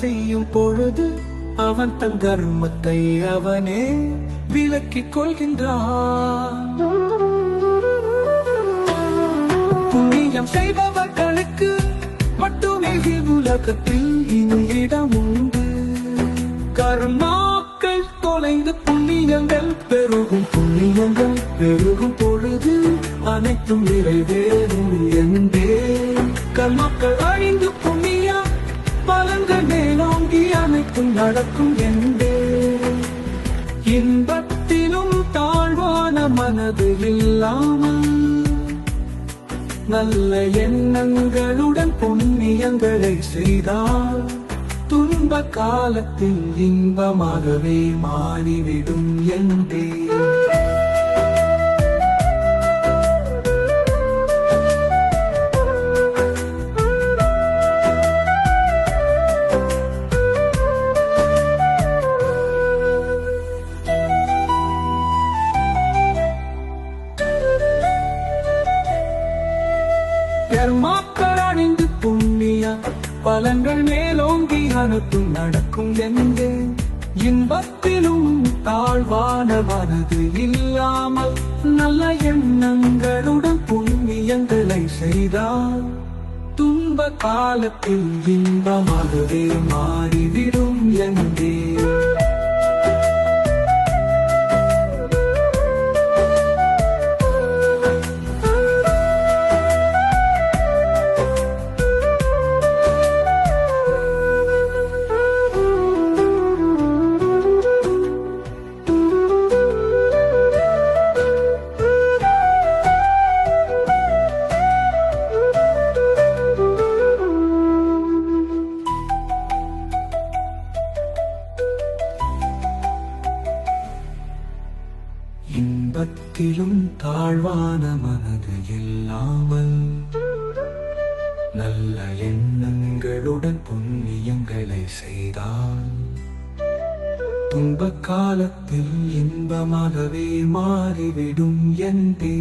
செய்யும் பொழுது அவன் தன் தர்மத்தை அவனே விலக்கிக் கொள்கின்றான். புண்ணியம் செய்பவர்களுக்கு மட்டுமே உலகத்தில் இடம் உண்டு. கர்மாக்கள் தொலைந்து புண்ணியங்கள் பெருகும். புண்ணியங்கள் பெருகும் பொழுது அனைத்தும் நிறைவேறும் என்பே. கர்மாக்கள் அழிந்து புண்ணிய பலன்கள் மேலோங்கி அனைத்தும் நடக்கும் என்பே. இன்பத்திலும் தாழ்வான மனது இல்லாமல் நல்ல எண்ணங்களுடன் புண்ணியங்களை செய்தால் துன்ப காலத்தில் இன்பமாகவே மாறிவிடும் என்பே. கர்மாக்கள் அணிந்து புண்ணிய பலன்கள் மேலோங்கி அனைத்தும் நடக்கும் என்பே. இன்பத்திலும் தாழ்வான மனது இல்லாமல் நல்ல எண்ணங்களுடன் புண்ணியங்களை செய்தால் துன்ப காலத்தில் இன்பமாகவே மாறிவிடும் என்பே. இன்பத்திலும் தாழ்வான மனது இல்லாமல் நல்ல எண்ணங்களுடன் புண்ணியங்களை செய்தால் துன்ப காலத்தில் இன்பமாகவே மாறிவிடும் என்பே.